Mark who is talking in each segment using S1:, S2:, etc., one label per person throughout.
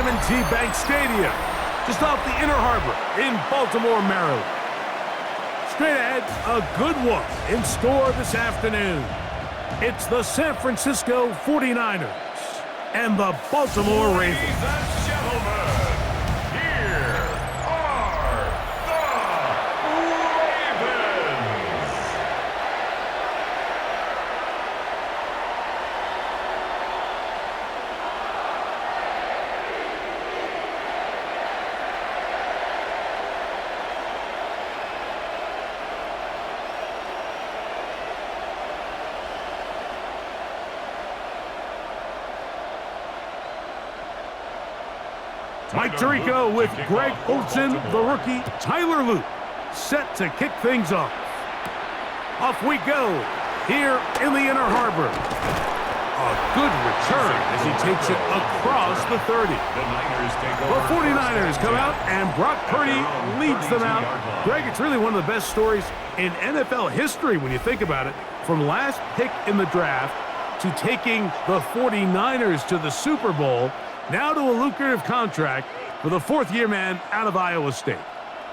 S1: M&T Bank Stadium, just off the Inner Harbor in Baltimore, Maryland. Straight ahead, a good one in store this afternoon. It's the San Francisco 49ers and the Baltimore Ravens.
S2: Ladies and gentlemen, here are the Ravens.
S1: Mike Tirico with Greg Olsen, the rookie, Tyler Luke, set to kick things off. Off we go here in the Inner Harbor. A good return as he takes it across the 30. The 49ers come out and Brock Purdy leads them out. Greg, it's really one of the best stories in NFL history when you think about it. From last pick in the draft to taking the 49ers to the Super Bowl, now to a lucrative contract for the fourth-year man out of Iowa State.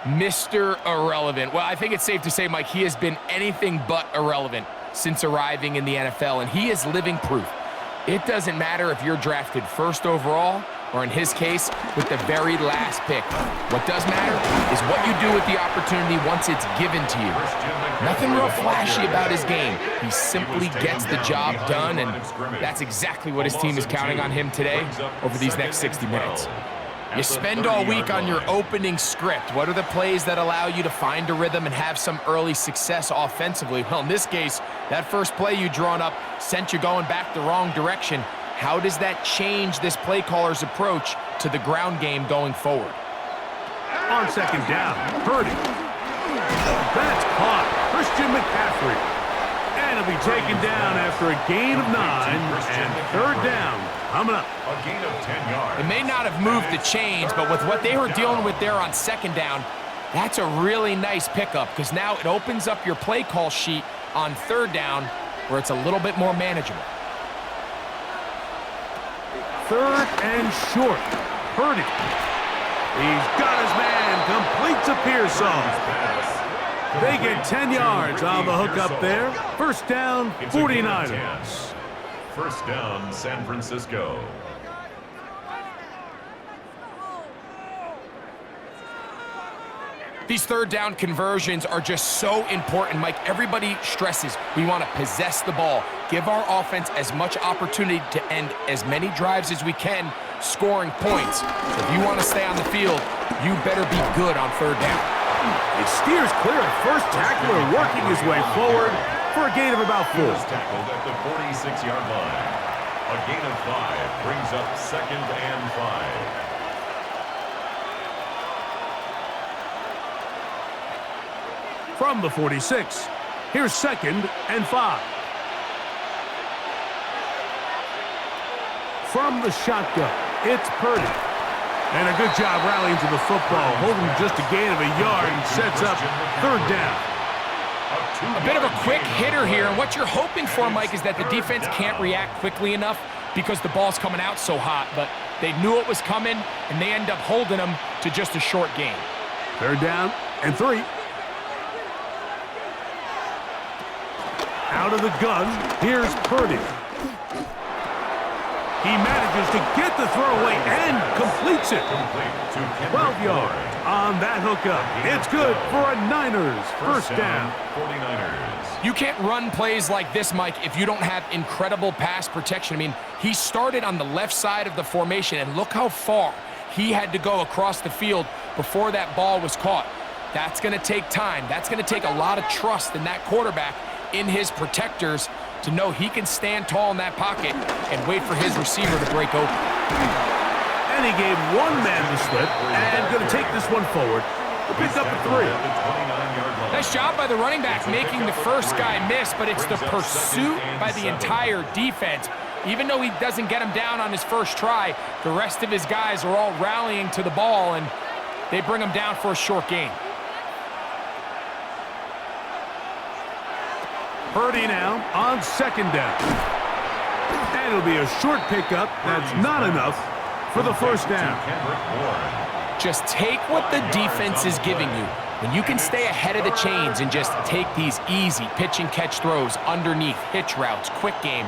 S3: Mr. Irrelevant. Well, I think it's safe to say, Mike, he has been anything but irrelevant since arriving in the NFL, and he is living proof. It doesn't matter if you're drafted first overall or, in his case, with the very last pick. What does matter is what you do with the opportunity once it's given to you. Nothing real flashy about his game. He simply gets the job done, and that's exactly what his team is counting on him today over these next 60 minutes. You spend all week on your opening script. What are the plays that allow you to find a rhythm and have some early success offensively? Well, in this case, that first play you drawn up sent you going back the wrong direction. How does that change this play caller's approach to the ground game going forward?
S1: On second down, Purdy. That's caught. Christian McCaffrey. And it'll be taken down after a gain of 9 and third down coming up.
S2: A gain of 10 yards.
S3: It may not have moved the chains, but with what they were dealing with there on second down, that's a really nice pickup because now it opens up your play call sheet on third down where it's a little bit more manageable.
S1: Third and short. Purdy. He's got his man. Completes a Pearson. They get 10 yards on the hook up there. First down, 49ers.
S2: First down, San Francisco.
S3: These third down conversions are just so important, Mike. Everybody stresses we want to possess the ball, give our offense as much opportunity to end as many drives as we can, scoring points. So if you want to stay on the field, you better be good on third down.
S1: It steers clear. First tackler working his way forward for a gain of about 4.
S2: He was tackled at the 46-yard line. A gain of 5 brings up second and 5.
S1: From the 46, here's second and 5. From the shotgun, it's Purdy. And a good job rallying to the football, holding just a gain of a yard and sets up third down.
S3: A bit of a quick hitter here, and what you're hoping for, Mike, is that the defense can't react quickly enough because the ball's coming out so hot, but they knew it was coming, and they end up holding them to just a short gain.
S1: Third down and 3. Out of the gun, here's Purdy. He manages to get the throw away and completes it. 12 yards on that hookup. It's good for a Niners first down.
S2: 49ers.
S3: You can't run plays like this, Mike, if you don't have incredible pass protection. I mean, he started on the left side of the formation, and look how far he had to go across the field before that ball was caught. That's going to take time. That's going to take a lot of trust in that quarterback, in his protectors, to know he can stand tall in that pocket and wait for his receiver to break open.
S1: And he gave one man the slip and going to take this one forward to pick up a 3.
S3: Nice job by the running back making the first guy miss, but it's the pursuit by the entire defense. Even though he doesn't get him down on his first try, the rest of his guys are all rallying to the ball, and they bring him down for a short gain.
S1: Purdy now on second down. And it'll be a short pickup. That's not enough for the first down.
S3: Just take what the defense is giving you. When you can stay ahead of the chains and just take these easy pitch and catch throws underneath, hitch routes, quick game,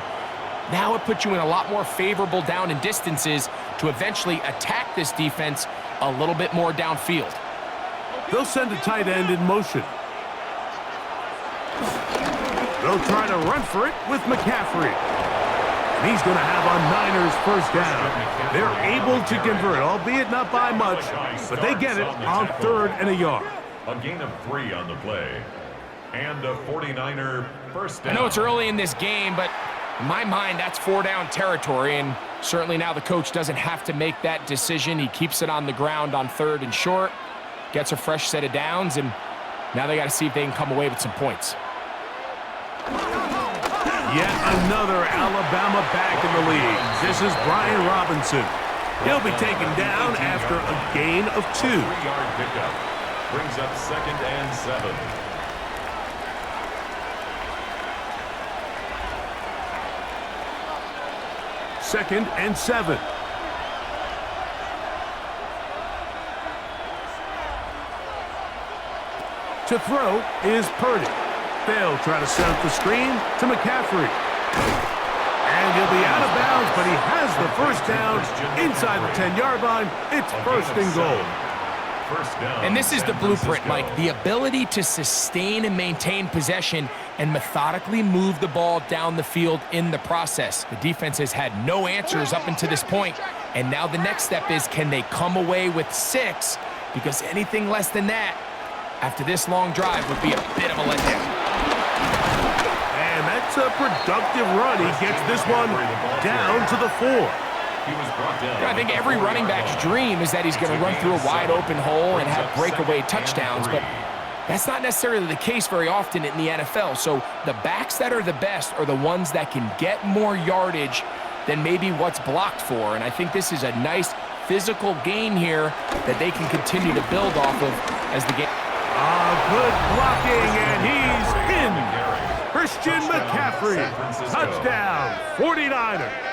S3: now it puts you in a lot more favorable down and distances to eventually attack this defense a little bit more downfield.
S1: They'll send a tight end in motion. They'll try to run for it with McCaffrey. And he's going to have a Niners first down. They're able to convert, albeit not by much, but they get it on 3rd and a yard.
S2: A gain of 3 on the play. And a 49er first down.
S3: I know it's early in this game, but in my mind, that's 4-down territory, and certainly now the coach doesn't have to make that decision. He keeps it on the ground on 3rd and short, gets a fresh set of downs, and now they got to see if they can come away with some points.
S1: Yet another Alabama back in the league. This is Brian Robinson. He'll be taken down after a gain of 2.
S2: 3-yard pickup. Brings up 2nd and 7.
S1: Second and 7. To throw is Purdy. They'll try to set up the screen to McCaffrey. And he'll be out of bounds, but he has the first down inside the 10-yard line. It's 1st and goal.
S3: And this is the blueprint, Mike. The ability to sustain and maintain possession and methodically move the ball down the field in the process. The defense has had no answers up until this point, and now the next step is, can they come away with 6? Because anything less than that, after this long drive, would be a bit of a letdown.
S1: And that's a productive run. He gets this one down to the 4.
S3: I think every running back's dream is that he's going to run through a wide-open hole and have breakaway touchdowns, but that's not necessarily the case very often in the NFL. So the backs that are the best are the ones that can get more yardage than maybe what's blocked for, and I think this is a nice physical gain here that they can continue to build off of as the game.
S1: Good blocking, and he's in. Christian McCaffrey, touchdown, 49ers.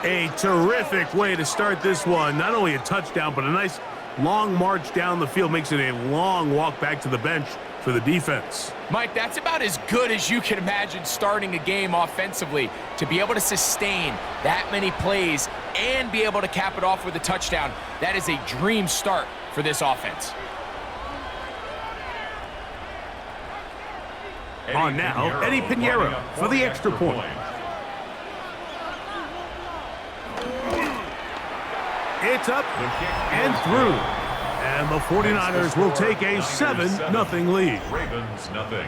S1: A terrific way to start this one. Not only a touchdown, but a nice long march down the field. Makes it a long walk back to the bench for the defense.
S3: Mike, that's about as good as you can imagine starting a game offensively. To be able to sustain that many plays and be able to cap it off with a touchdown, that is a dream start for this offense.
S1: On now, Eddie Pinheiro for the extra point. It's up and through. And the 49ers will take a 7-0 lead.
S2: Ravens nothing.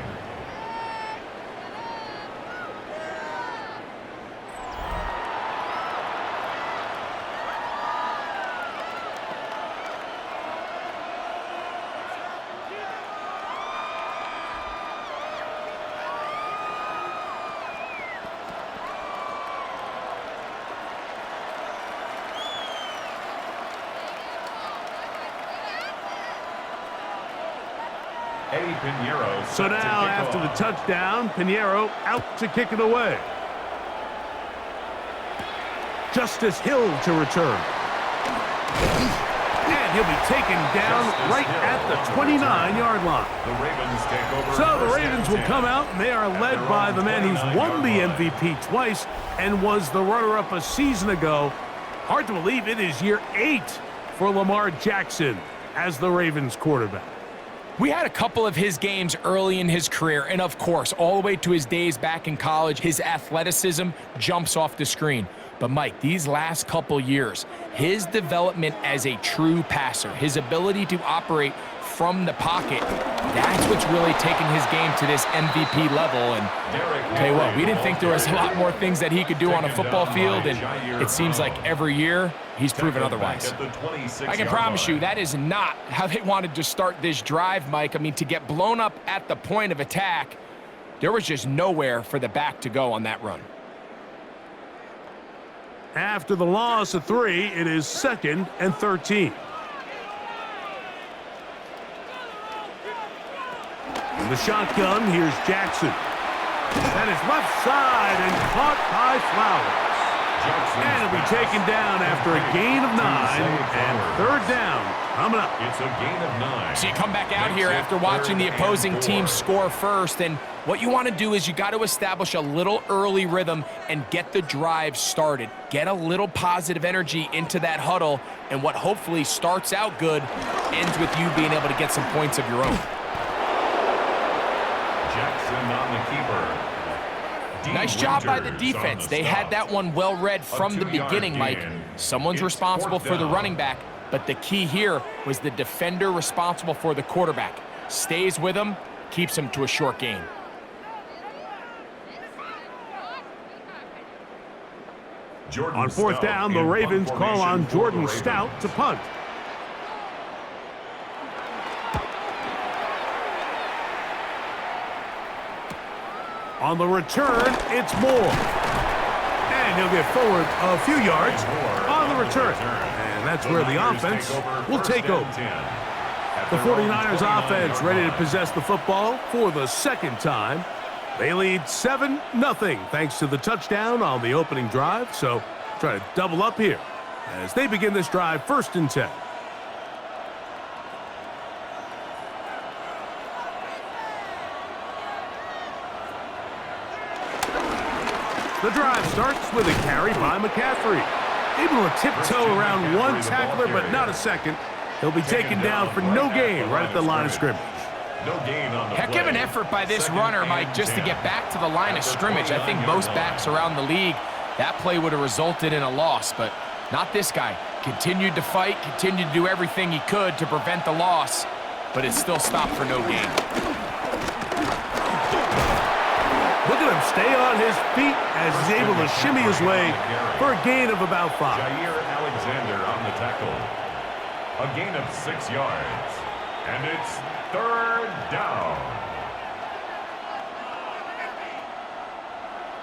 S1: So now, after the touchdown, Pinheiro out to kick it away. Justice Hill to return. And he'll be taken down right at the 29-yard line.
S2: The Ravens take over.
S1: So the Ravens will come out, and they are led by the man who's won the MVP twice and was the runner-up a season ago. Hard to believe it is year 8 for Lamar Jackson as the Ravens quarterback.
S3: We had a couple of his games early in his career, and of course, all the way to his days back in college, his athleticism jumps off the screen. But Mike, these last couple years, his development as a true passer, his ability to operate from the pocket, that's what's really taken his game to this MVP level. And tell you what, we didn't think there was a lot more things that he could do on a football field, and it seems like every year he's proven otherwise. I can promise you that is not how they wanted to start this drive, Mike. I mean, to get blown up at the point of attack, there was just nowhere for the back to go on that run.
S1: After the loss of 3, it is 2nd and 13. In the shotgun, here's Jackson. That is left side and caught by Flowers. And it'll be taken down after a gain of 9, and third down coming up.
S2: It's a gain of 9.
S3: So you come back out here after watching the opposing team score first, and what you want to do is you got to establish a little early rhythm and get the drive started. Get a little positive energy into that huddle, and what hopefully starts out good ends with you being able to get some points of your own.
S2: Jackson on the keeper.
S3: Nice job by the defense. They had that one well read from the beginning, Mike. Someone's responsible for the running back, but the key here was the defender responsible for the quarterback. Stays with him, keeps him to a short gain.
S1: On fourth down, the Ravens call on Jordan Stout to punt. On the return, it's Moore. And he'll get forward a few yards on the return. And that's where the offense will take over. The 49ers offense ready to possess the football for the second time. They lead 7-0 thanks to the touchdown on the opening drive. So try to double up here as they begin this drive 1st and 10. The drive starts with a carry by McCaffrey. Able to tiptoe around one tackler, but not a second. He'll be taken down for no gain right at the line of scrimmage.
S2: No gain on the
S3: Heck of an effort by this runner, Mike, just to get back to the line of scrimmage. I think most backs around the league, that play would have resulted in a loss, but not this guy. Continued to fight, continued to do everything he could to prevent the loss, but it still stopped for no gain.
S1: Look at him stay on his feet as he's able to shimmy his way for a gain of about 5.
S2: Jair Alexander on the tackle. A gain of 6 yards. And it's 3rd down.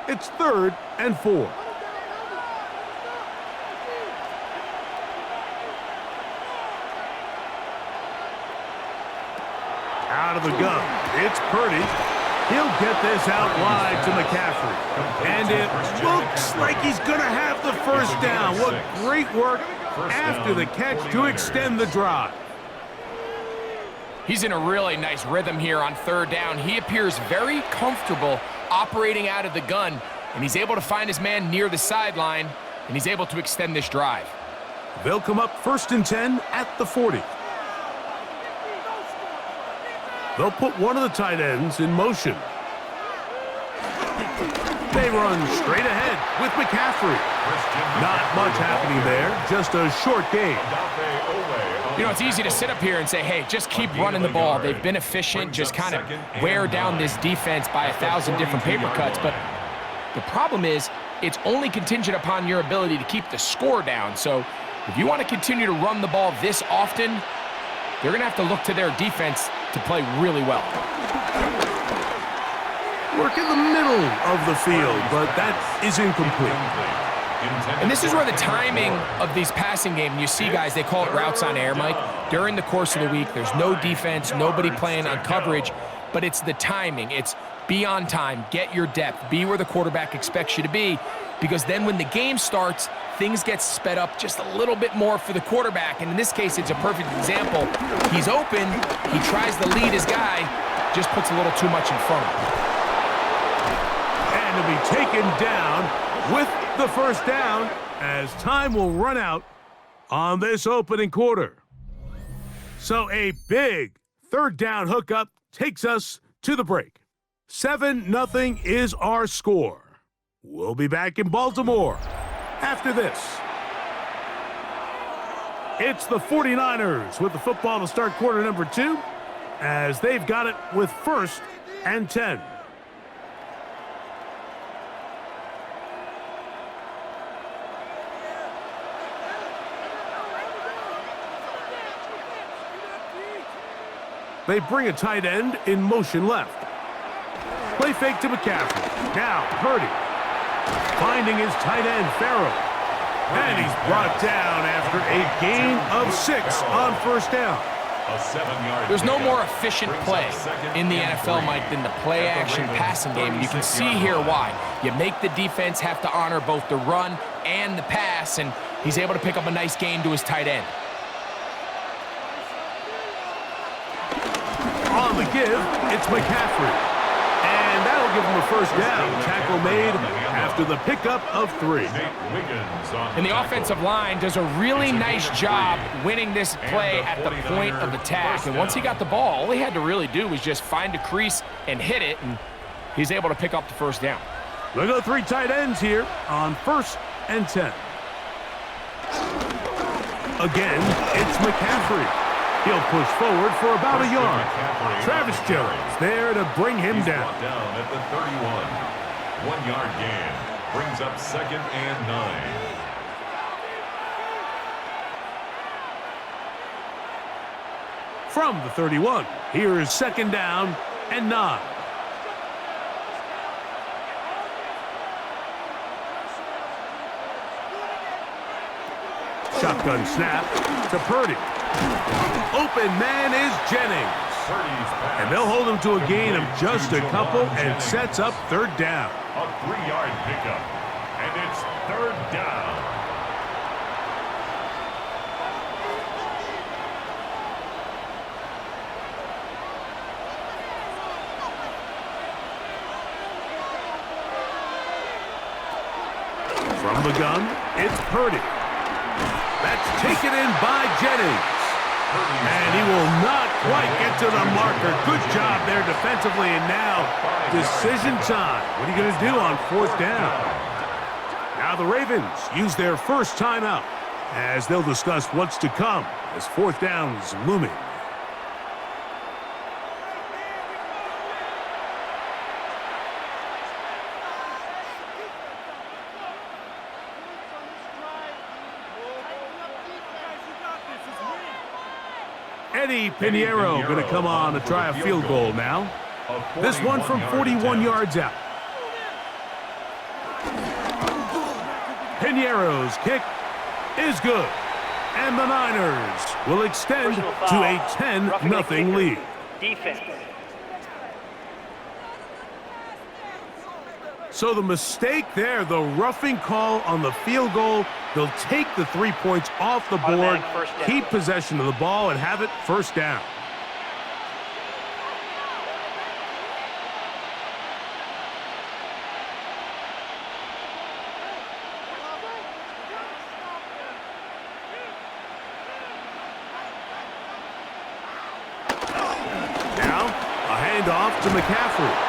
S1: It's 3rd and 4. Out of the gun, it's Purdy. He'll get this out wide to McCaffrey. And it looks like he's going to have the first down. What great work after the catch to extend the drive.
S3: He's in a really nice rhythm here on 3rd down. He appears very comfortable operating out of the gun, and he's able to find his man near the sideline, and he's able to extend this drive.
S1: They'll come up 1st and 10 at the 40. They'll put one of the tight ends in motion. They run straight ahead with McCaffrey. Not much happening there, just a short gain.
S3: You know, it's easy to sit up here and say, hey, just keep running the ball. They've been efficient, just kind of wear down this defense by 1,000 different paper cuts. But the problem is it's only contingent upon your ability to keep the score down. So if you want to continue to run the ball this often, they're going to have to look to their defense to play really well.
S1: Work in the middle of the field, but that is incomplete.
S3: And this is where the timing of these passing games, you see guys, they call it routes on air, Mike. During the course of the week, there's no defense, nobody playing on coverage, but it's the timing. It's be on time, get your depth, be where the quarterback expects you to be, because then when the game starts, things get sped up just a little bit more for the quarterback. And in this case, it's a perfect example. He's open, he tries to lead his guy, just puts a little too much in front of him.
S1: And he'll be taken down with the first down as time will run out on this opening quarter. So a big 3rd down hookup takes us to the break. 7-0 is our score. We'll be back in Baltimore after this. It's the 49ers with the football to start quarter number 2 as they've got it with 1st and 10. They bring a tight end in motion left. Play fake to McCaffrey. Now Purdy. Finding his tight end, Farrell. And he's brought down after a gain of 6 on 1st down.
S3: There's no more efficient play in the NFL, Mike, than the play-action passing game. You can see here why. You make the defense have to honor both the run and the pass, and he's able to pick up a nice gain to his tight end.
S1: On the give, it's McCaffrey. And that'll give him a first down. Tackle made after the pickup of 3.
S3: And the offensive line does a really nice job winning this play at the point of attack. And once he got the ball, all he had to really do was just find a crease and hit it, and he's able to pick up the first down.
S1: Look at the 3 tight ends here on 1st and 10. Again, it's McCaffrey. He'll push forward for about a yard. Travis Jones there to bring him down.
S2: Down at the 31. 1-yard gain brings up 2nd and 9.
S1: From the 31, here is 2nd down and 9. Shotgun snap to Purdy. Open man is Jennings. And they'll hold him to a gain of just a couple and sets up 3rd down.
S2: A 3-yard pickup. And it's 3rd down.
S1: From the gun, it's Purdy. That's taken in by Jennings. And he will not quite get to the marker. Good job there defensively, and now decision time. What are you going to do on 4th down? Now the Ravens use their first timeout as they'll discuss what's to come as 4th down is looming. Eddie Pinheiro going to come on to try a field goal now. This one from 41 yards out. Pinheiro's kick is good. And the Niners will extend to a 10-0 lead.
S4: Defense.
S1: So the mistake there, the roughing call on the field goal, they'll take the 3 points off the board, keep possession of the ball, and have it 1st down. Now, a handoff to McCaffrey.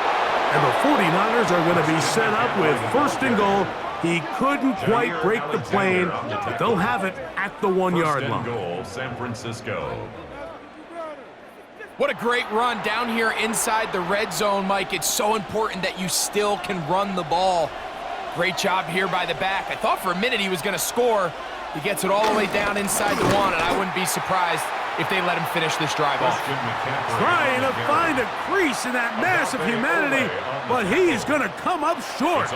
S1: And the 49ers are going to be set up with 1st and goal. He couldn't quite break the plane, but they'll have it at the 1-yard line.
S2: Goal, San Francisco.
S3: What a great run down here inside the red zone, Mike. It's so important that you still can run the ball. Great job here by the back. I thought for a minute he was going to score. He gets it all the way down inside the 1, and I wouldn't be surprised if they let him finish this drive off.
S1: Trying to find a crease in that mass of humanity, but he's going to come up short.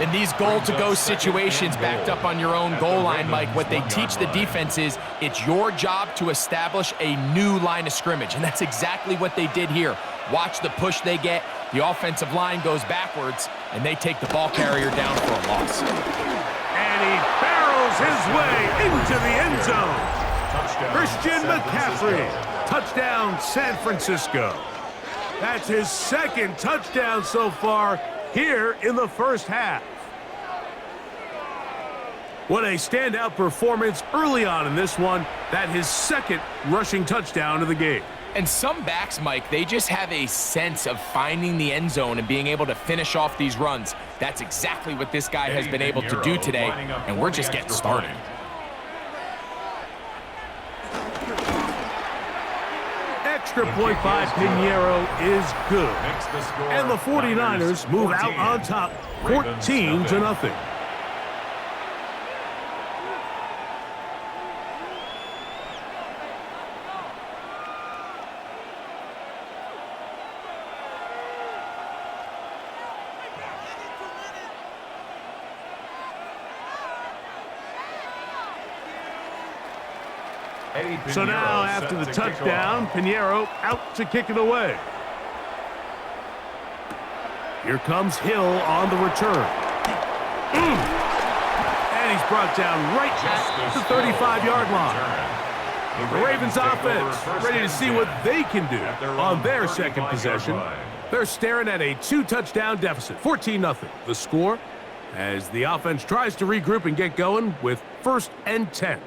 S3: In these goal-to-go situations backed up on your own goal line, Mike, what they teach the defense is it's your job to establish a new line of scrimmage, and that's exactly what they did here. Watch the push they get. The offensive line goes backwards, and they take the ball carrier down for a loss.
S1: And he barrels his way into the end zone. Christian McCaffrey, touchdown San Francisco. That's his 2nd touchdown so far here in the 1st half. What a standout performance early on in this one. That his 2nd rushing touchdown of the game.
S3: And some backs, Mike, they just have a sense of finding the end zone and being able to finish off these runs. That's exactly what this guy has been able to do today, and we're just getting started.
S1: Extra point by Pinheiro is good. And the 49ers move out on top 14-0. So now, after the touchdown, Pinheiro out to kick it away. Here comes Hill on the return. brought down right at the 35-yard line. The Ravens offense ready to see what they can do on their second possession. They're staring at a 2-touchdown deficit, 14-0. The score as the offense tries to regroup and get going with 1st and 10.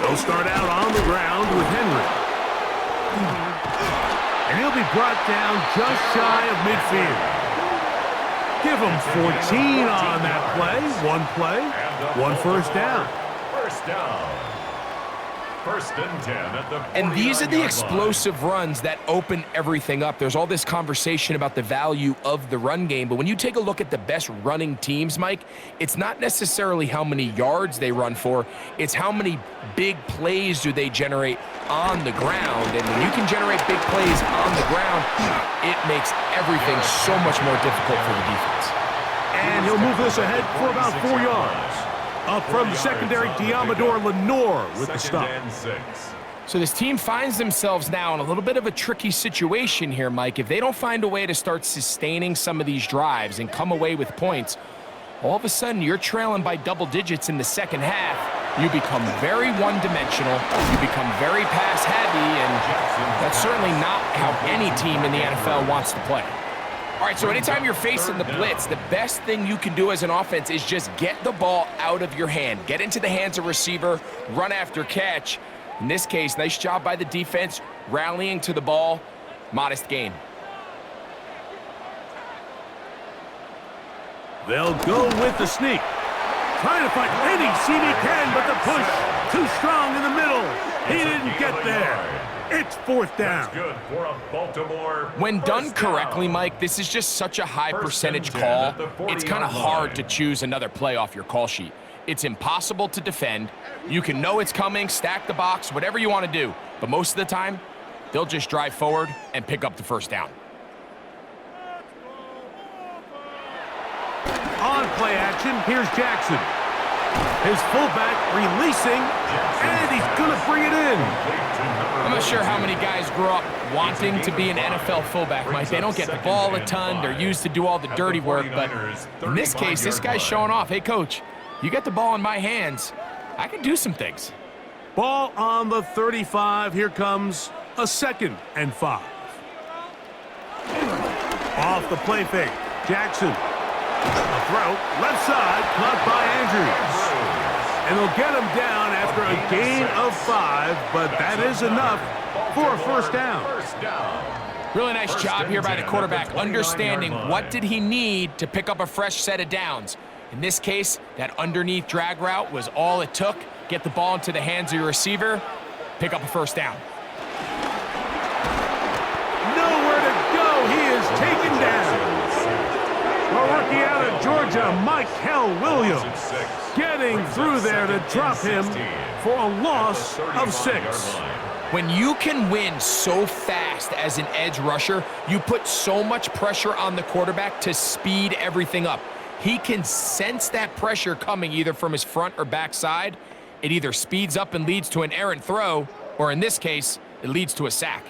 S1: They'll start out on the ground with Henry. And he'll be brought down just shy of midfield. Give him 14 on that play, one first down.
S2: First down. 1st and 10 at the 49-yard
S3: And these are the
S2: line.
S3: explosive runs that open everything up. There's all this conversation about the value of the run game, but when you take a look at the best running teams, Mike, it's not necessarily how many yards they run for, it's how many big plays do they generate on the ground. And when you can generate big plays on the ground, it makes everything so much more difficult for the defense.
S1: And he'll move this ahead for about 4 yards. Up from the secondary, Diamador Lenore with the stop.
S3: So this team finds themselves now in a little bit of a tricky situation here, Mike. If they don't find a way to start sustaining some of these drives and come away with points, all of a sudden you're trailing by double digits in the second half. You become very one-dimensional, you become very pass-heavy, and that's certainly not how any team in the NFL wants to play. All right, so anytime you're facing the blitz, the best thing you can do as an offense is just get the ball out of your hand. Get into the hands of receiver, run after catch. In this case, nice job by the defense, rallying to the ball, modest gain.
S1: They'll go with the sneak. Trying to find any seam he can, but the push too strong in the middle. He didn't get there. It's 4th down.
S2: That's good for a Baltimore.
S3: When done
S2: first
S3: correctly,
S2: down.
S3: Mike, this is just such a high
S2: 1st and
S3: percentage
S2: 10
S3: call.
S2: at the 40-yard
S3: It's kind of
S2: line.
S3: hard to choose another play off your call sheet. It's impossible to defend. You can know it's coming, stack the box, whatever you want to do. But most of the time, they'll just drive forward and pick up the 1st down.
S1: On play action, here's Jackson. His fullback releasing, and he's going to bring it in.
S3: I'm not sure how many guys grow up wanting to be an NFL fullback, Mike. They don't get the ball a ton. They're used to do all the dirty work. But in this case, this guy's showing off. Hey, coach, you get the ball in my hands. I can do some things.
S1: Ball on the 35. Here comes a 2nd and 5. Off the play fake. Jackson. A throw. Left side. Caught by Andrews. And they'll get him down after a gain of 5, but that is enough for a 1st down.
S3: Really nice job here by the quarterback, understanding what did he need to pick up a fresh set of downs. In this case, that underneath drag route was all it took. Get the ball into the hands of your receiver, pick up a 1st down.
S1: Nowhere to go. He is taken down. A rookie out of Georgia, Michael Williams, getting through there to drop him for a loss of 6.
S3: When you can win so fast as an edge rusher, you put so much pressure on the quarterback to speed everything up. He can sense that pressure coming either from his front or back side. It either speeds up and leads to an errant throw, or in this case, it leads to a sack.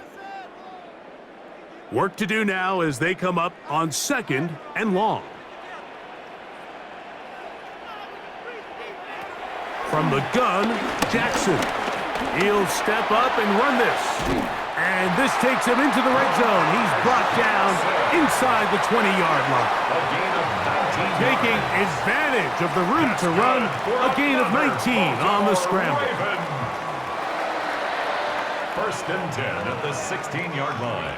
S1: Work to do now as they come up on 2nd and long. From the gun, Jackson. He'll step up and run this. And this takes him into the red zone. He's brought down inside the 20-yard line. Taking advantage of the room to run, a gain of 19 on the scramble.
S2: 1st and 10 at the 16-yard line.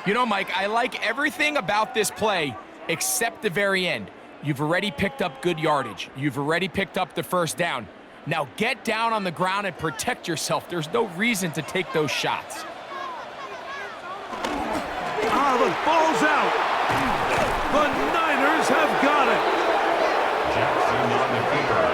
S3: You know, Mike, I like everything about this play except the very end. You've already picked up good yardage. You've already picked up the 1st down. Now get down on the ground and protect yourself. There's no reason to take those shots.
S1: The ball's out. The Niners have got it.
S2: Jackson on the keeper.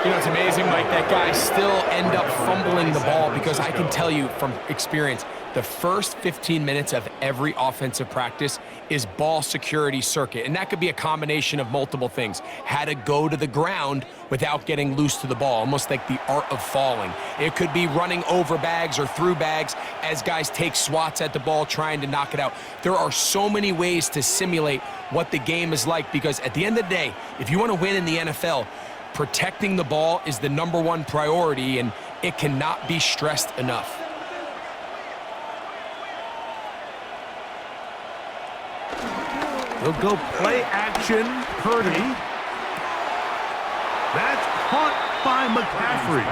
S3: You know, it's amazing, Mike, that guys still end up fumbling the ball because I can tell you from experience, the first 15 minutes of every offensive practice is ball security circuit, and that could be a combination of multiple things. How to go to the ground without getting loose to the ball, almost like the art of falling. It could be running over bags or through bags as guys take swats at the ball trying to knock it out. There are so many ways to simulate what the game is like because at the end of the day, if you want to win in the NFL, protecting the ball is the #1 priority, and it cannot be stressed enough.
S1: They'll go play action. Purdy. That's caught by McCaffrey.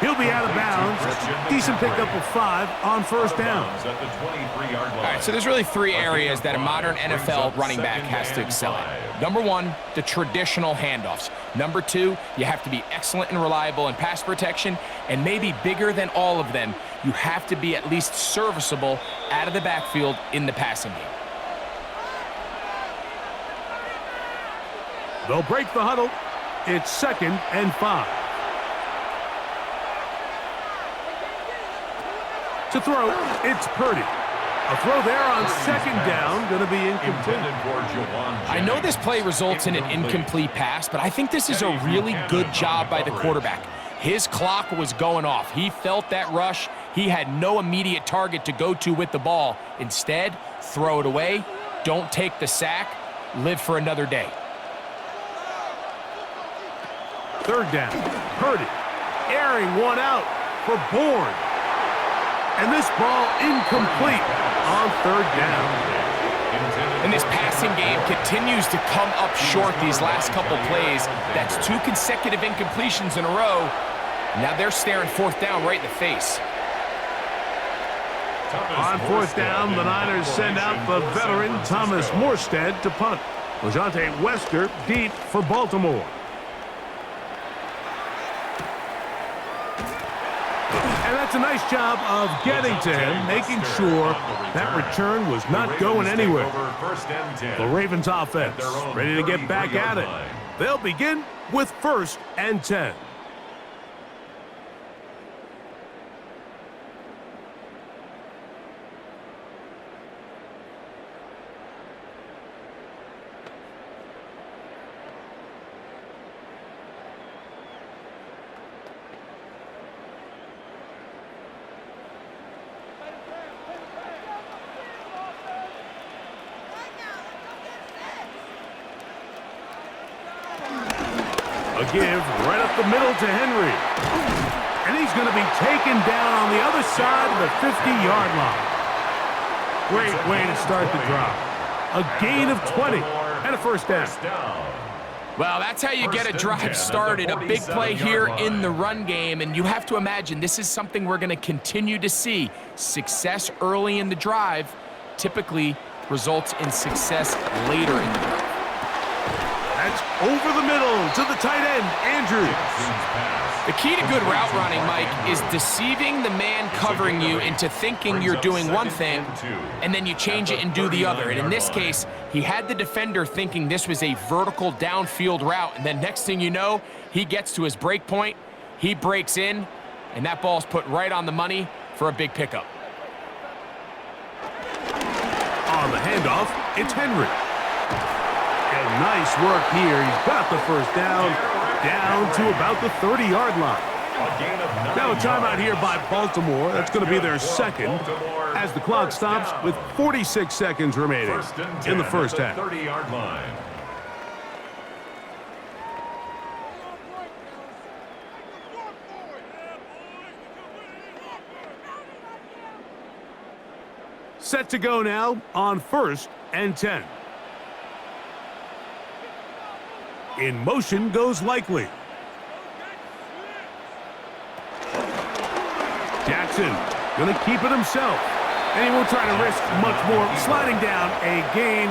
S1: He'll be out of bounds. Decent pickup of 5 on first down.
S3: All right, so there's really 3 areas that a modern NFL running back has to excel at. Number 1, the traditional handoffs. Number 2, you have to be excellent and reliable in pass protection. And maybe bigger than all of them, you have to be at least serviceable out of the backfield in the passing game.
S1: They'll break the huddle. It's 2nd and 5. To throw, it's Purdy. A throw there on 2nd down, going to be incomplete.
S3: I know this play results in an incomplete pass, but I think this is a really good job by the quarterback. His clock was going off. He felt that rush. He had no immediate target to go to with the ball. Instead, throw it away. Don't take the sack. Live for another day.
S1: 3rd down. Purdy airing one out for Bourne. And this ball incomplete on 3rd down.
S3: And this passing game continues to come up short these last couple plays. That's 2 consecutive incompletions in a row. Now they're staring 4th down right in the face.
S1: On 4th down, the Niners send out the veteran Thomas Morstead to punt. LeJonte Wester deep for Baltimore. And that's a nice job of getting to him, making sure that return was not going anywhere. The Ravens offense ready to get back at it. They'll begin with 1st and 10. A give right up the middle to Henry. And he's going to be taken down on the other side of the 50-yard line. Great way to start the drive. A gain of 20 and a 1st down.
S3: Well, that's how you get a drive started. A big play here in the run game. And you have to imagine this is something we're going to continue to see. Success early in the drive typically results in success later in the drive.
S1: That's over the middle to the tight end, Andrews.
S3: The key to good route running, Mike, is deceiving the man covering you into thinking you're doing one thing, and then you change it and do the other. And in this case, he had the defender thinking this was a vertical downfield route, and then next thing you know, he gets to his break point, he breaks in, and that ball's put right on the money for a big pickup.
S1: On the handoff, it's Henry. And nice work here. He's got the 1st down to about the 30-yard line. Now a timeout here by Baltimore. That's going to be their 2nd as the clock stops with 46 seconds remaining in the 1st half.
S2: 30-yard line.
S1: Set to go now on 1st and 10. In motion goes Likely. Jackson going to keep it himself. And he won't try to risk much more. Sliding down a gain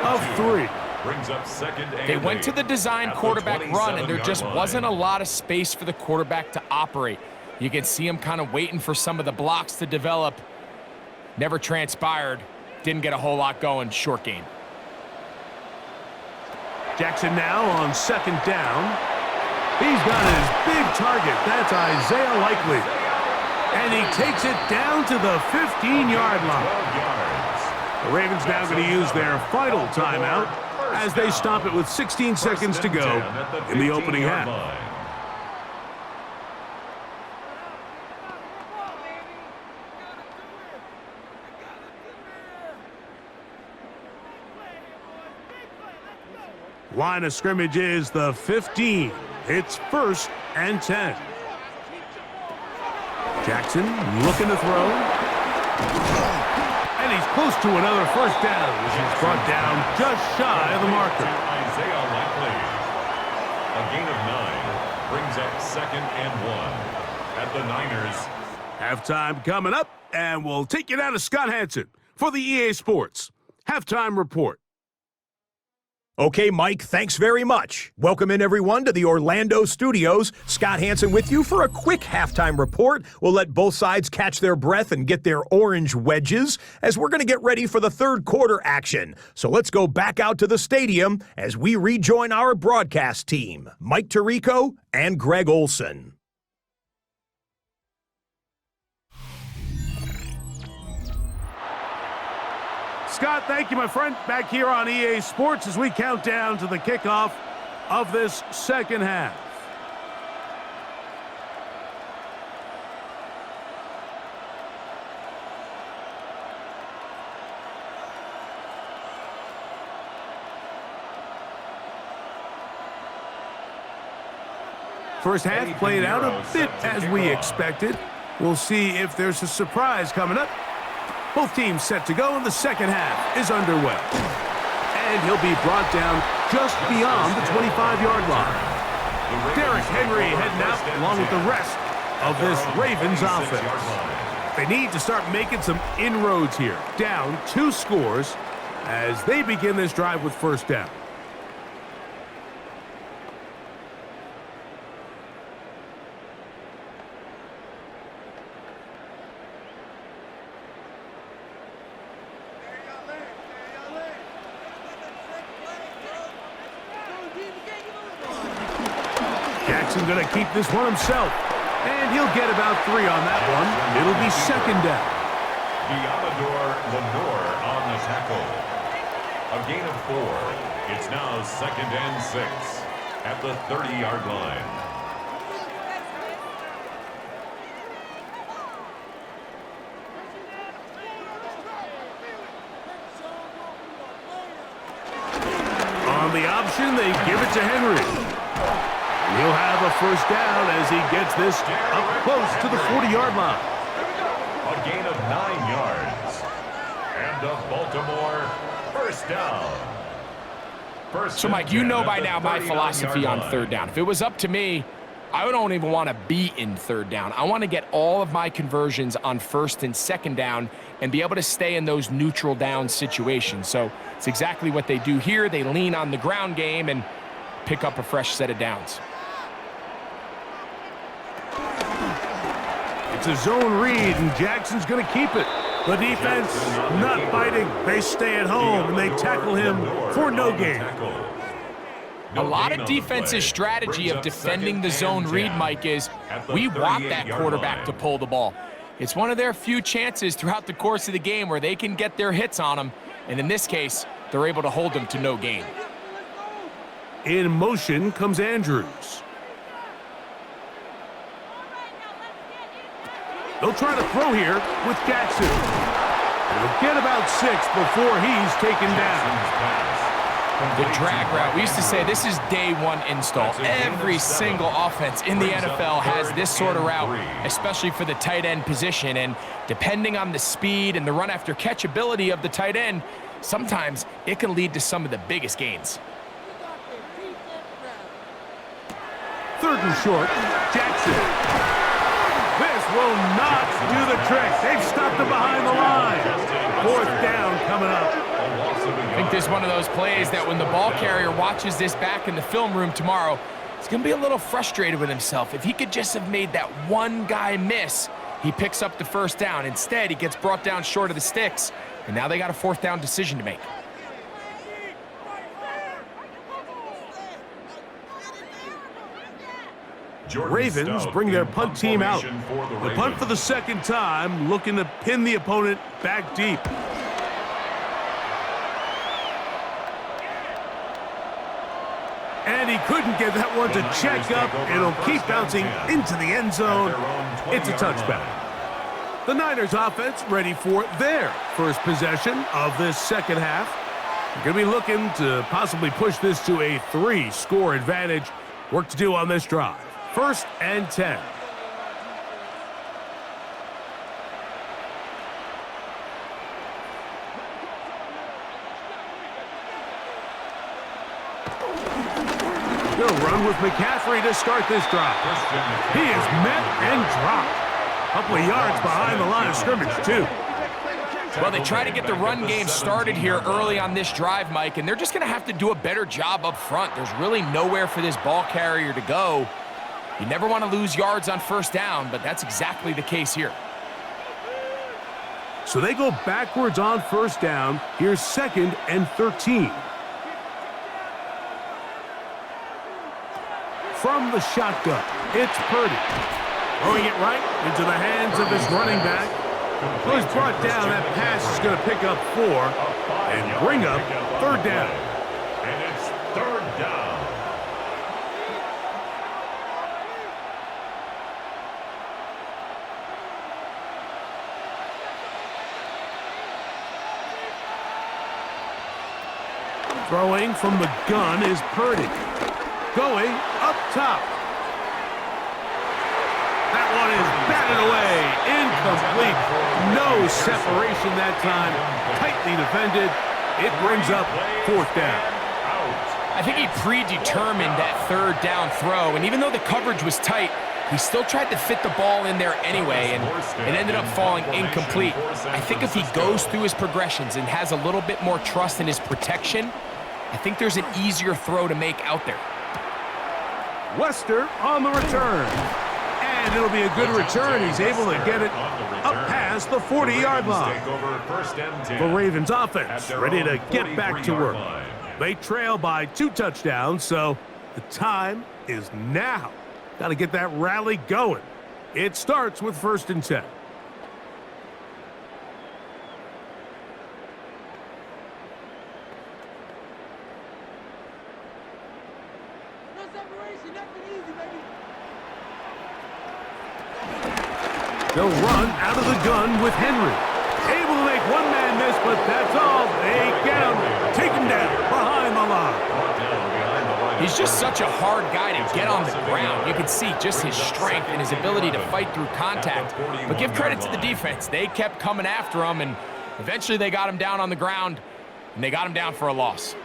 S1: of 3.
S2: Brings up 2nd and
S3: They went to the design quarterback run, and there just wasn't a lot of space for the quarterback to operate. You can see him kind of waiting for some of the blocks to develop. Never transpired. Didn't get a whole lot going. Short game.
S1: Jackson now on 2nd down. He's got his big target. That's Isaiah Likely. And he takes it down to the 15-yard line. The Ravens now going to use their final timeout as they stop it with 16 seconds to go in the opening half. Line of scrimmage is the 15. It's 1st and 10. Jackson looking to throw. And he's close to another first down, which is brought down just shy of the marker.
S2: Isaiah Likely. A gain of 9 brings up 2nd and 1 at the Niners.
S1: Halftime coming up, and we'll take you down to Scott Hansen for the EA Sports Halftime Report.
S4: Okay, Mike, thanks very much. Welcome in, everyone, to the Orlando studios. Scott Hansen with you for a quick halftime report. We'll let both sides catch their breath and get their orange wedges as we're going to get ready for the third quarter action. So let's go back out to the stadium as we rejoin our broadcast team, Mike Tirico and Greg Olson.
S1: Scott, thank you, my friend. Back here on EA Sports as we count down to the kickoff of this second half. First half played out a bit as we expected. We'll see if there's a surprise coming up. Both teams set to go, and the second half is underway. And he'll be brought down just beyond the 25-yard line. Derrick Henry heading out along with the rest of this Ravens offense. They need to start making some inroads here. Down 2 scores as they begin this drive with first down. Jackson going to keep this one himself. And he'll get about 3 on that one. It'll be second down.
S2: Lenore on the tackle. A gain of 4. It's now 2nd and 6 at the 30-yard line.
S1: On the option, they give it to Henry. He'll have a first down as he gets this up close to the 40-yard line.
S2: A gain of 9 yards. And a Baltimore first down.
S3: So, Mike, you know by now my philosophy on third down. If it was up to me, I don't even want to be in third down. I want to get all of my conversions on first and second down and be able to stay in those neutral down situations. So it's exactly what they do here. They lean on the ground game and pick up a fresh set of downs.
S1: It's a zone read, and Jackson's going to keep it. The defense not biting. They stay at home, and they tackle him for no gain.
S3: A lot of defensive strategy of defending the zone read, Mike, is we want that quarterback to pull the ball. It's one of their few chances throughout the course of the game where they can get their hits on them, and in this case, they're able to hold them to no gain.
S1: In motion comes Andrews. They'll try to throw here with Jackson. They'll get about 6 before he's taken down.
S3: The drag route. We used to say this is day 1 install. Every single offense in the NFL has this sort of route, especially for the tight end position. And depending on the speed and the run after catch ability of the tight end, sometimes it can lead to some of the biggest gains.
S1: 3rd and short, Jackson. This will not do the trick. They've stopped him behind the line. 4th down coming up.
S3: I think this is one of those plays that when the ball carrier watches this back in the film room tomorrow, he's going to be a little frustrated with himself. If he could just have made that one guy miss, he picks up the first down. Instead, he gets brought down short of the sticks, and now they got a 4th down decision to make.
S1: Ravens bring their punt team out. The punt for the second time, looking to pin the opponent back deep. And he couldn't get that one to check up. It'll keep bouncing into the end zone. It's a touchback. The Niners offense ready for their first possession of this second half. They're going to be looking to possibly push this to a 3-score advantage. Work to do on this drive. 1st and 10. They'll run with McCaffrey to start this drive. He is met and dropped. A couple of yards behind the line of scrimmage, too.
S3: Well, they try to get the run game started here early on this drive, Mike, and they're just going to have to do a better job up front. There's really nowhere for this ball carrier to go. You never want to lose yards on first down, but that's exactly the case here.
S1: So they go backwards on first down. Here's 2nd and 13. From the shotgun, it's Purdy. Throwing it right into the hands of his running back. Well, he's brought down. That pass is going to pick up 4 and bring up 3rd down.
S2: And it's 3rd down.
S1: Throwing from the gun is Purdy. Going up top. That one is batted away. Incomplete. No separation that time. Tightly defended. It brings up 4th down.
S3: I think he predetermined that 3rd down throw, and even though the coverage was tight, he still tried to fit the ball in there anyway, and it ended up falling incomplete. I think if he goes through his progressions and has a little bit more trust in his protection, I think there's an easier throw to make out there.
S1: Wester on the return. And it'll be a good return. He's able to get it up past the 40-yard line. The Ravens offense ready to get back to work. They trail by 2 touchdowns, so the time is now. Got to get that rally going. It starts with 1st and 10. They'll run out of the gun with Henry. Able to make one man miss, but that's all. They get him. Take him down behind the line.
S3: He's just such a hard guy to get on the ground. You can see just his strength and his ability to fight through contact. But give credit to the defense. They kept coming after him, and eventually they got him down on the ground, and they got him down for a loss.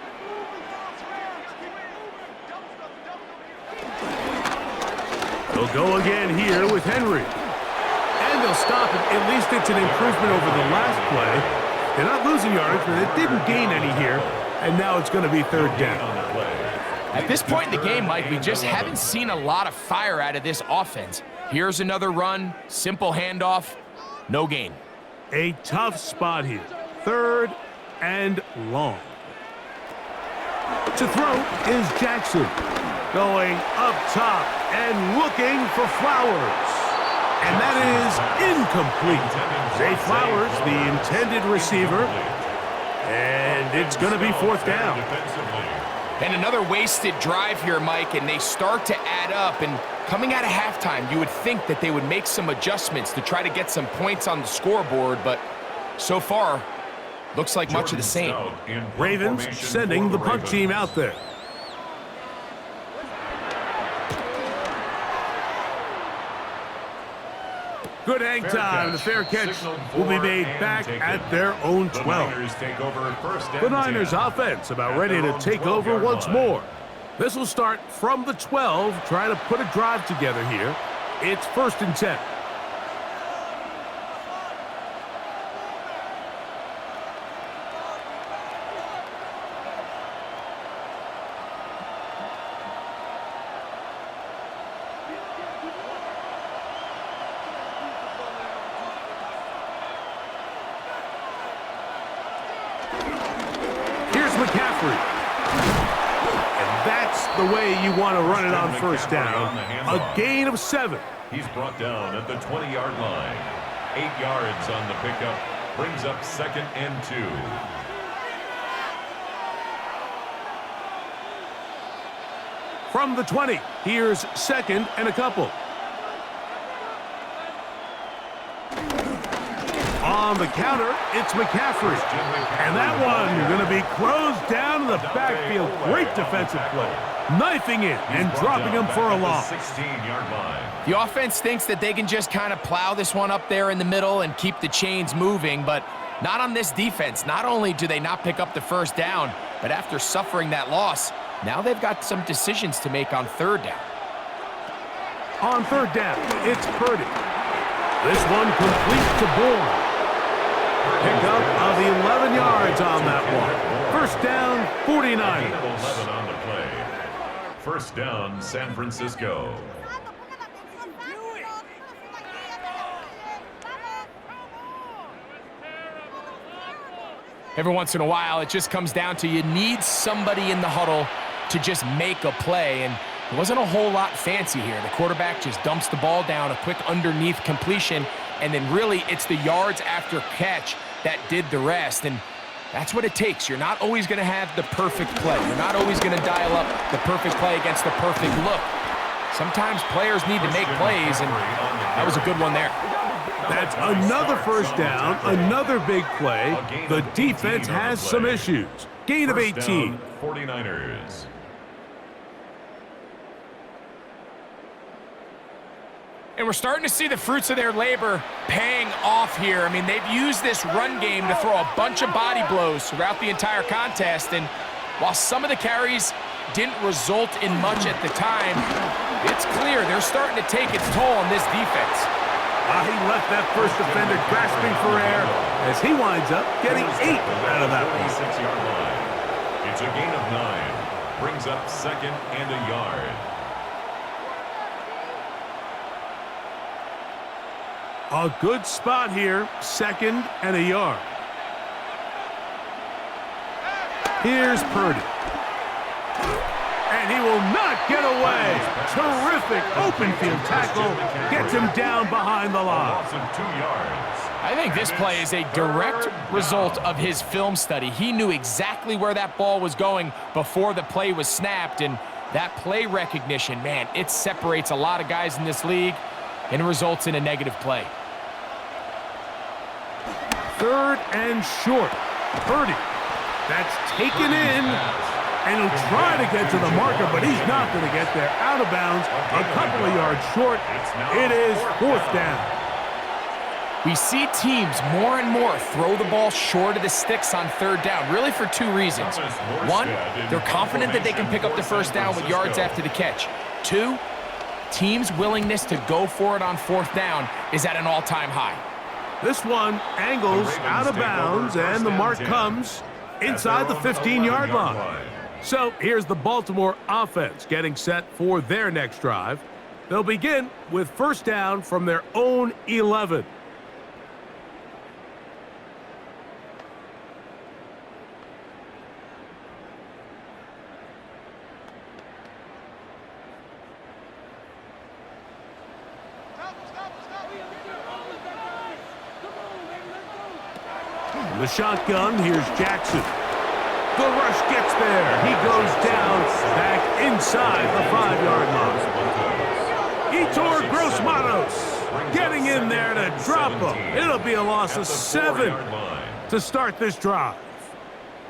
S1: They'll go again here with Henry. And they'll stop it. At least it's an improvement over the last play. They're not losing yards, but it didn't gain any here. And now it's going to be 3rd down.
S3: At this point in the game, Mike, we just haven't seen a lot of fire out of this offense. Here's another run, simple handoff, no gain.
S1: A tough spot here. 3rd and long. To throw is Jackson. Going up top and looking for Flowers. And that is incomplete. Zay Flowers, the intended receiver. And it's going to be 4th down.
S3: And another wasted drive here, Mike, and they start to add up. And coming out of halftime, you would think that they would make some adjustments to try to get some points on the scoreboard, but so far, looks like much of the same.
S1: Ravens sending the punt team out there. Good hang time. The fair catch will be made back at their own 12. The Niners offense about ready to take over once more. This will start from the 12, trying to put a drive together here. It's 1st and 10. McCaffrey. And that's the way you want to run it on first down. A gain of 7.
S2: He's brought down at the 20-yard line. 8 yards on the pickup. Brings up 2nd and 2.
S1: From the 20, here's 2nd and a couple. On the counter, it's McCaffrey. And that one going to be closed down in the backfield. Great defensive play. Knifing it and dropping him for a loss.
S2: 16-yard line.
S3: The offense thinks that they can just kind of plow this one up there in the middle and keep the chains moving, but not on this defense. Not only do they not pick up the first down, but after suffering that loss, now they've got some decisions to make on 3rd down.
S1: On 3rd down, it's Purdy. This one complete to Bourne. Pickup of 11 yards on that one. First down, 49.
S2: 11 on the play. First down, San Francisco.
S3: Every once in a while, it just comes down to you need somebody in the huddle to just make a play, and it wasn't a whole lot fancy here. The quarterback just dumps the ball down, a quick underneath completion, and then really it's the yards after catch that did the rest, and that's what it takes. You're not always going to have the perfect play. You're not always going to dial up the perfect play against the perfect look. Sometimes players need to make plays, and that was a good one there.
S1: That's another first down, another big play. The defense has some issues. Gain of 18.
S2: 49ers.
S3: And we're starting to see the fruits of their labor paying off here. I mean, they've used this run game to throw a bunch of body blows throughout the entire contest. And while some of the carries didn't result in much at the time, it's clear they're starting to take its toll on this defense.
S1: He left that first defender grasping for air as he winds up getting 8 out of that one.
S2: 36-yard line. It's a gain of 9. Brings up 2nd and a yard.
S1: A good spot here, 2nd and a yard. Here's Purdy. And he will not get away. Terrific open field tackle. Gets him down behind the line.
S2: Loss of 2 yards.
S3: I think this play is a direct result of his film study. He knew exactly where that ball was going before the play was snapped, and that play recognition, man, it separates a lot of guys in this league and results in a negative play.
S1: 3rd and short. Purdy. That's taken in. And he'll try to get to the marker, but he's not going to get there. Out of bounds, a couple of yards short. It is 4th down.
S3: We see teams more and more throw the ball short of the sticks on 3rd down, really for 2 reasons. 1, they're confident that they can pick up the first down with yards after the catch. 2, teams' willingness to go for it on 4th down is at an all-time high.
S1: This one angles out of bounds, and the mark comes inside the 15-yard line. So here's the Baltimore offense getting set for their next drive. They'll begin with first down from their own 11. The shotgun, here's Jackson. The rush gets there. He goes down back inside the 5-yard line. Etor Gross-Matos getting in there to drop him. It'll be a loss of 7 to start this drive.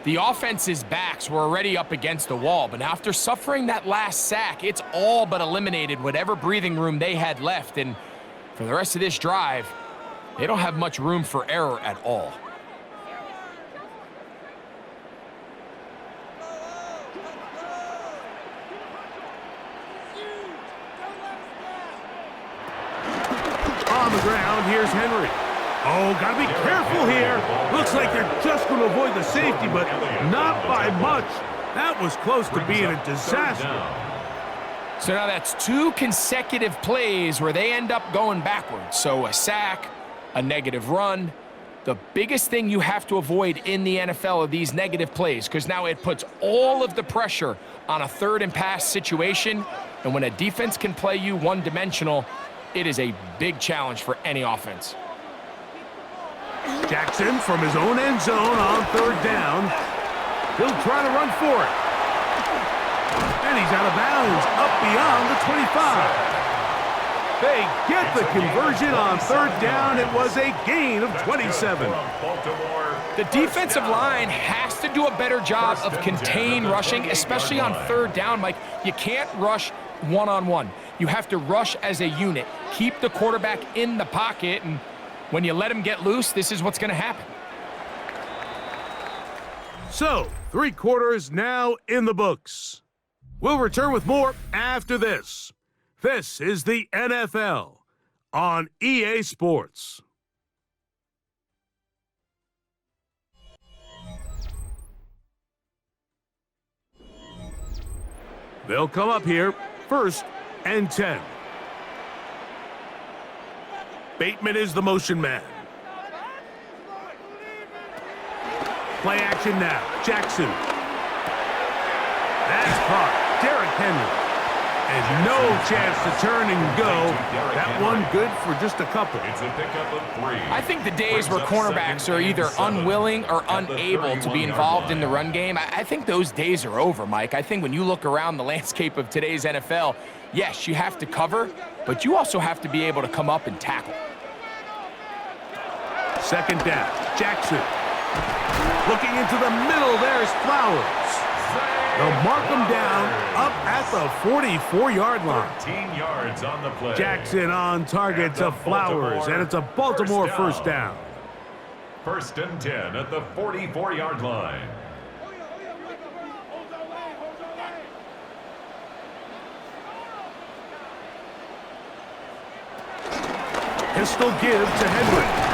S3: The offense's backs were already up against the wall, but after suffering that last sack, it's all but eliminated whatever breathing room they had left. And for the rest of this drive, they don't have much room for error at all.
S1: On the ground, here's Henry. Oh, gotta be careful here. Looks like they're just going to avoid the safety, but not by much. That was close to being a disaster.
S3: So now that's 2 consecutive plays where they end up going backwards. So a sack, a negative run, The biggest thing you have to avoid in the NFL are these negative plays, because now it puts all of the pressure on a third and pass situation, and when a defense can play you one-dimensional, it is a big challenge for any offense.
S1: Jackson from his own end zone on third down. He'll try to run for it. And he's out of bounds, up beyond the 25. They get the conversion on third down. It was a gain of 27.
S3: The defensive line has to do a better job of contain rushing, especially on third down, Mike. You can't rush one-on-one. You have to rush as a unit. Keep the quarterback in the pocket, and when you let him get loose, this is what's going to happen.
S1: So, 3 quarters now in the books. We'll return with more after this. This is the NFL on EA Sports. They'll come up here, 1st and 10. Bateman is the motion man. Play action now. Jackson. That's caught. Derrick Henry. And no chance to turn and go. That one good for just a couple.
S2: It's a pickup of 3.
S3: I think the days where cornerbacks are either unwilling or unable to be involved in the run game, I think those days are over, Mike. I think when you look around the landscape of today's NFL, yes, you have to cover, but you also have to be able to come up and tackle.
S1: 2nd down. Jackson. Looking into the middle, there's Flowers. They'll mark him down up at the 44-yard line.
S2: 13 yards on the play.
S1: Jackson on target to Flowers, and it's a Baltimore first down.
S2: 1st and 10 at the 44-yard line.
S1: Pistol give to Henry.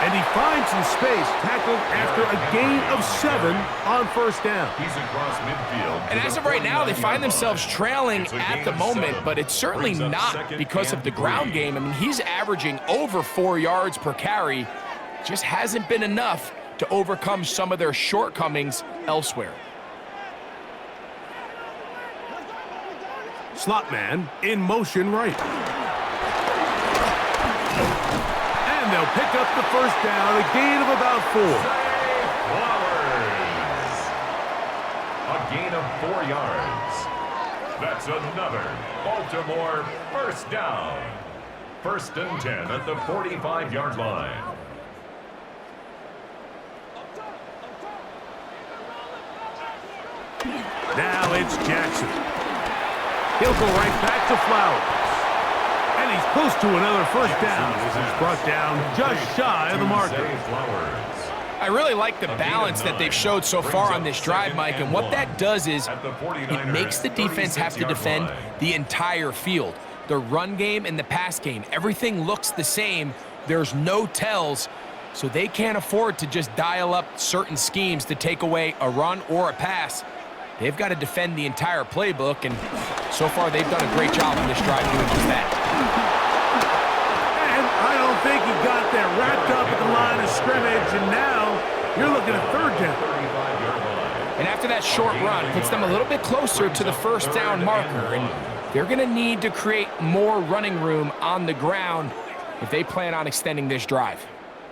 S1: And he finds some space, tackled after a gain of 7 on 1st down.
S2: He's across midfield.
S3: And as of right now, they find themselves trailing at the moment, but it's certainly not because of the ground game. I mean, he's averaging over 4 yards per carry. Just hasn't been enough to overcome some of their shortcomings elsewhere.
S1: Slot man in motion right. And they'll pick up the first down, a gain of about 4.
S2: Flowers. A gain of 4 yards. That's another Baltimore first down. 1st and 10 at the 45-yard line.
S1: Now it's Jackson. He'll go right back to Flowers. And he's close to another first down as he's brought down just shy of the marker.
S3: I really like the balance that they've showed so far on this drive, Mike, and what that does is it makes the defense have to defend the entire field. The run game and the pass game, everything looks the same. There's no tells, so they can't afford to just dial up certain schemes to take away a run or a pass. They've got to defend the entire playbook, and so far they've done a great job on this drive doing just that.
S1: And I don't think he got that wrapped up at the line of scrimmage, and now you're looking at 3rd down.
S3: And after that short run, puts them a little bit closer to the first down marker, and they're going to need to create more running room on the ground if they plan on extending this drive.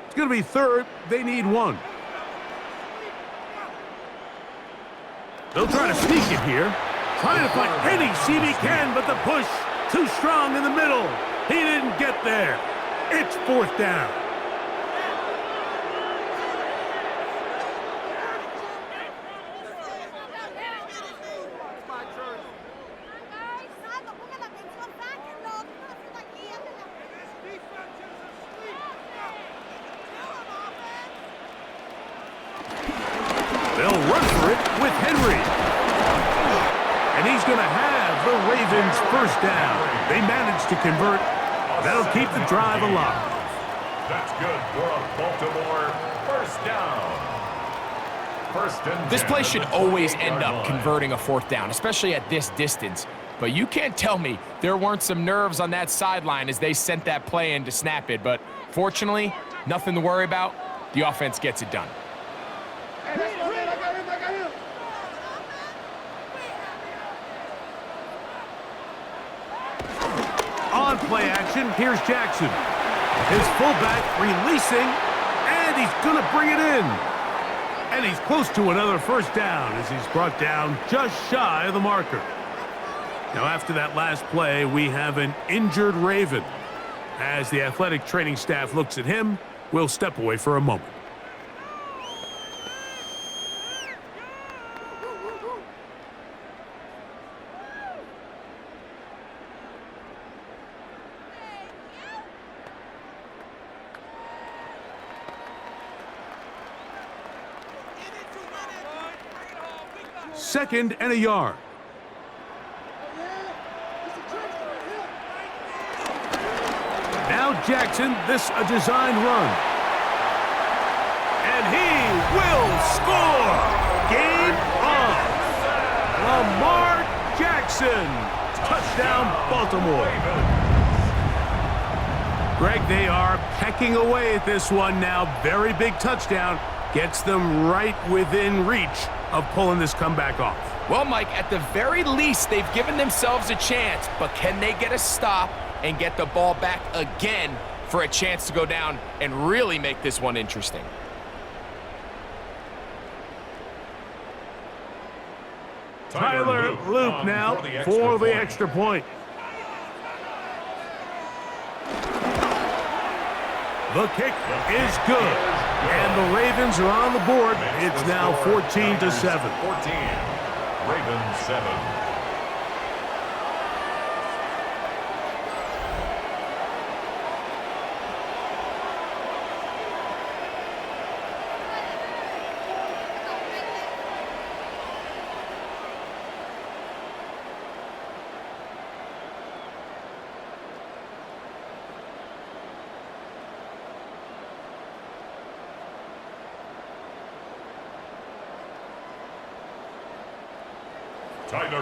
S1: It's going to be 3rd. They need 1. They'll try to sneak it here. Trying to find any seam he can, but the push too strong in the middle. He didn't get there. It's 4th down. They'll run for it with Henry. And he's going to have the Ravens first down. They managed to convert. That'll keep the drive alive.
S2: That's good for a Baltimore first down. 1st and 10.
S3: This play should always end up converting a 4th down, especially at this distance. But you can't tell me there weren't some nerves on that sideline as they sent that play in to snap it. But fortunately, nothing to worry about. The offense gets it done.
S1: On play action, here's Jackson. His fullback releasing, and he's going to bring it in. And he's close to another first down as he's brought down just shy of the marker. Now, after that last play, we have an injured Raven. As the athletic training staff looks at him, we'll step away for a moment. Second and a yard. Now Jackson, this a design run. And he will score! Game on! Lamar Jackson! Touchdown, Baltimore. Greg, they are pecking away at this one now. Very big touchdown. Gets them right within reach of pulling this comeback off.
S3: Well, Mike, at the very least, they've given themselves a chance, but can they get a stop and get the ball back again for a chance to go down and really make this one interesting?
S1: Tyler Luke now for the extra point. The kick is good, and the Ravens are on the board. It's now 14-7.
S2: 14, Ravens 7.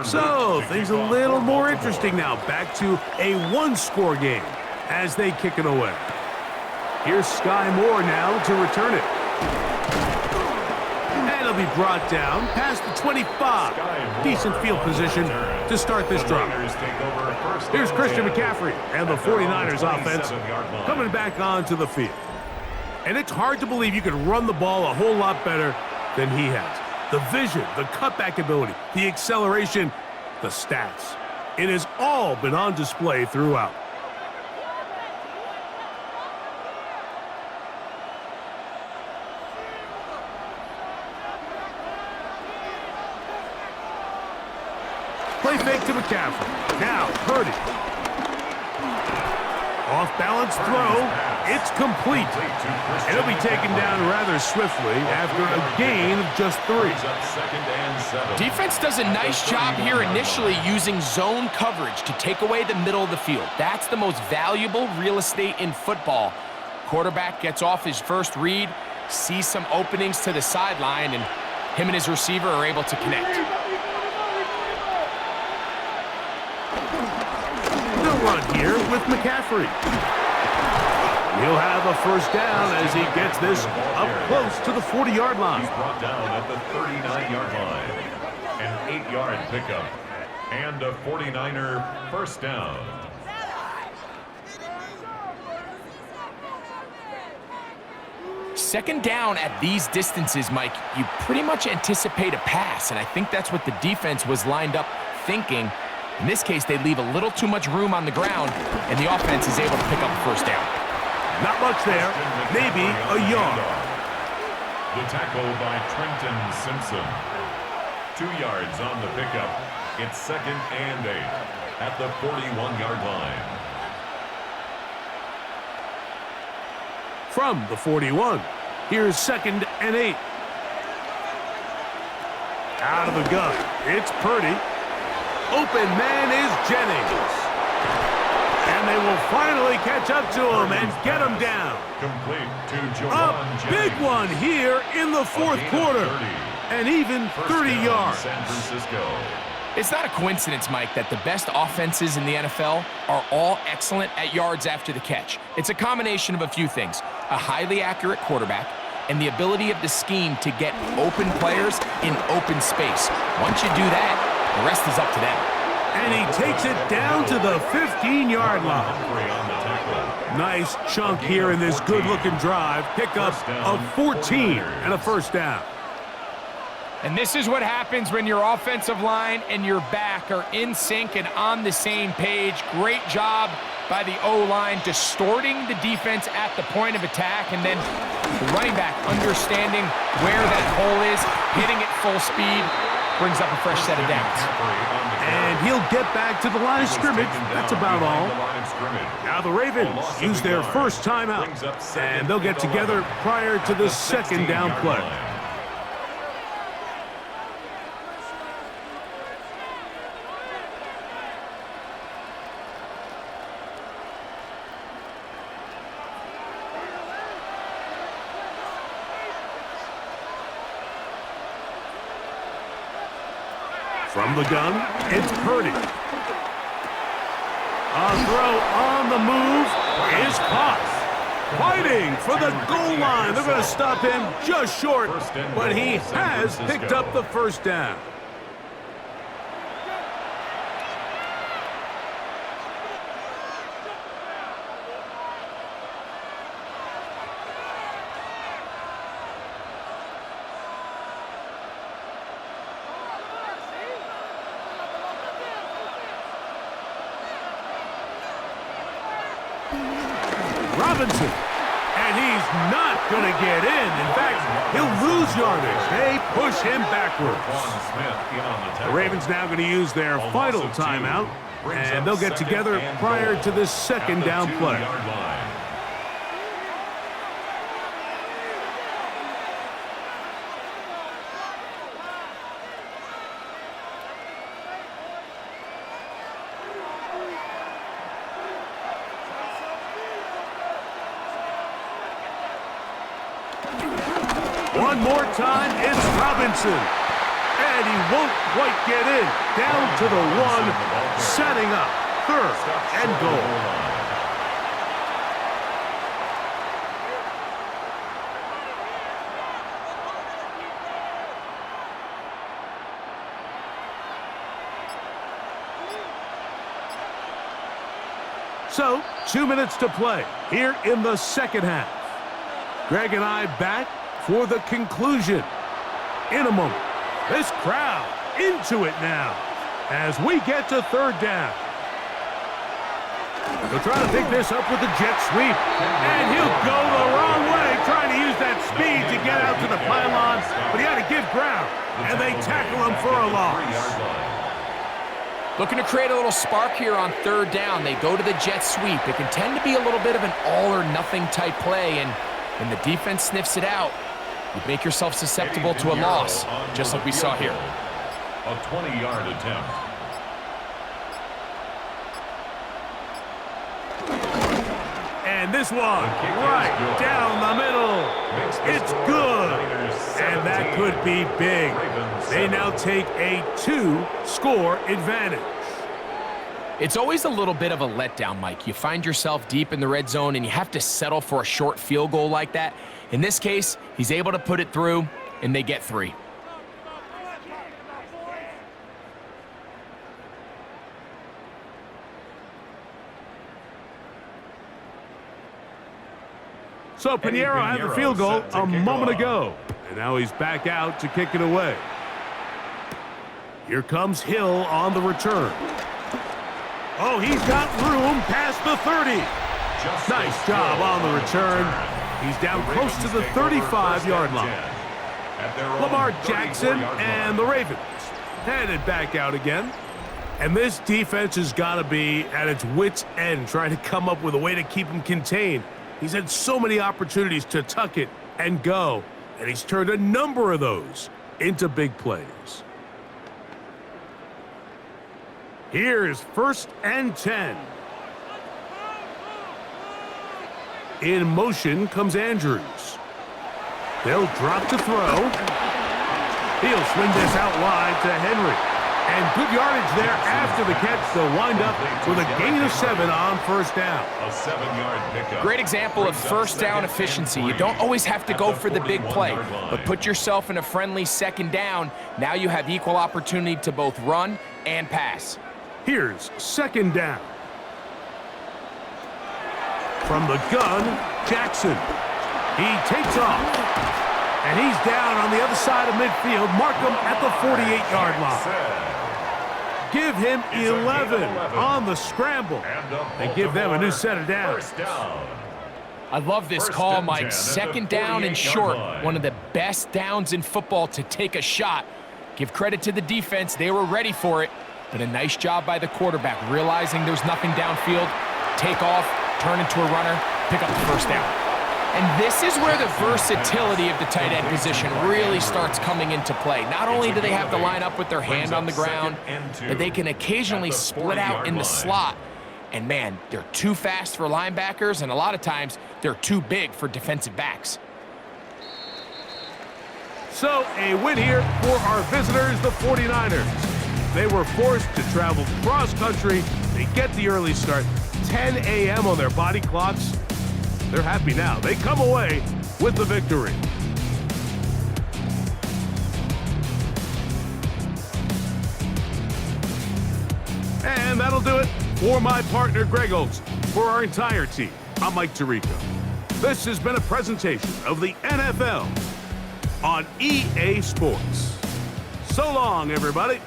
S1: So, things a little more interesting now. Back to a one-score game as they kick it away. Here's Sky Moore now to return it. And it'll be brought down past the 25. Decent field position to start this drive. Here's Christian McCaffrey and the 49ers offense coming back onto the field. And it's hard to believe you could run the ball a whole lot better than he has. The vision, the cutback ability, the acceleration, the stats. It has all been on display throughout. Play fake to McCaffrey. Now, Purdy. Off-balance throw. It's complete. And it'll be taken down rather swiftly after a gain of just 3.
S3: Defense does a nice job here initially using zone coverage to take away the middle of the field. That's the most valuable real estate in football. Quarterback gets off his first read, sees some openings to the sideline, and him and his receiver are able to connect.
S1: The run here with McCaffrey. He'll have a first down as he gets this up close to the 40-yard line.
S2: He's brought down at the 39-yard line. An 8-yard pickup. And a 49er first down.
S3: Second down at these distances, Mike, you pretty much anticipate a pass, and I think that's what the defense was lined up thinking. In this case, they leave a little too much room on the ground, and the offense is able to pick up a first down.
S1: Not much there, maybe a yard.
S2: The tackle by Trenton Simpson. 2 yards on the pickup. It's second and 8 at the 41-yard line.
S1: From the 41, here's second and 8. Out of the gun, it's Purdy. Open man is Jennings. And they will finally catch up to him and get him down.
S2: Complete to
S1: A big one here in the fourth quarter. And even 30 yards.
S2: San Francisco.
S3: It's not a coincidence, Mike, that the best offenses in the NFL are all excellent at yards after the catch. It's a combination of a few things: a highly accurate quarterback and the ability of the scheme to get open players in open space. Once you do that, the rest is up to them.
S1: And he takes it down to the 15-yard line. Nice chunk here in this good-looking drive. Pickup of 14 and a first down.
S3: And this is what happens when your offensive line and your back are in sync and on the same page. Great job by the O-line distorting the defense at the point of attack, and then the running back understanding where that hole is, hitting it full speed, brings up a fresh set of downs.
S1: And he'll get back to the line of scrimmage. That's about all. Now the Ravens use their first timeout, and they'll get together prior to the second down play. From the gun, it's Purdy. A throw on the move is caught. Fighting for the goal line. They're going to stop him just short, but he has picked up the first down. Robinson, and he's not going to get in. In fact, he'll lose yardage. They push him backwards. The Ravens now going to use their final timeout, and they'll get together prior to the second down play. One more time, it's Robinson. And he won't quite get in. Down to the one, setting up third and goal. So, 2 minutes to play here in the second half. Greg and I back for the conclusion in a moment. This crowd into it now as we get to third down. They'll try to pick this up with the jet sweep, and he'll go the wrong way, trying to use that speed to get out to the pylon, but he had to give ground, and they tackle him for a loss.
S3: Looking to create a little spark here on third down. They go to the jet sweep. It can tend to be a little bit of an all-or-nothing type play, and when the defense sniffs it out, you make yourself susceptible to a loss, just like we saw here.
S2: A 20-yard attempt.
S1: And this one, right down the middle. It's good. And that could be big. They now take a 2-score advantage.
S3: It's always a little bit of a letdown, Mike. You find yourself deep in the red zone and you have to settle for a short field goal like that. In this case, he's able to put it through, and they get 3.
S1: So Pinheiro had the field goal a moment ago, and now he's back out to kick it away. Here comes Hill on the return. Oh, he's got room past the 30. Nice job on the return. He's down close to the 35-yard line. Lamar Jackson and the Ravens headed back out again. And this defense has got to be at its wits' end, trying to come up with a way to keep him contained. He's had so many opportunities to tuck it and go, and he's turned a number of those into big plays. Here's 1st and 10. In motion comes Andrews. They'll drop to throw. He'll swing this out wide to Henry. And good yardage there after the catch. They'll wind up with a gain of 7 on first down.
S2: A 7-yard pickup.
S3: Great example of first down efficiency. You don't always have to go for the big play, but put yourself in a friendly second down. Now you have equal opportunity to both run and pass.
S1: Here's second down. From the gun, Jackson. He takes off. And he's down on the other side of midfield. Mark him at the 48-yard line. Give him 11 on the scramble. And give them a new set of downs.
S3: I love this call, Mike. Second down and short. One of the best downs in football to take a shot. Give credit to the defense. They were ready for it. But a nice job by the quarterback, realizing there's nothing downfield. Take off, turn into a runner, pick up the first down. And this is where the versatility of the tight end position really starts coming into play. Not only do they have to line up with their hand on the ground, but they can occasionally split out in the slot. And man, they're too fast for linebackers, and a lot of times they're too big for defensive backs.
S1: So a win here for our visitors, the 49ers. They were forced to travel cross-country. They get the early start, 10 a.m. on their body clocks. They're happy now. They come away with the victory. And that'll do it for my partner, Greg Olson. For our entire team, I'm Mike Tirico. This has been a presentation of the NFL on EA Sports. So long, everybody.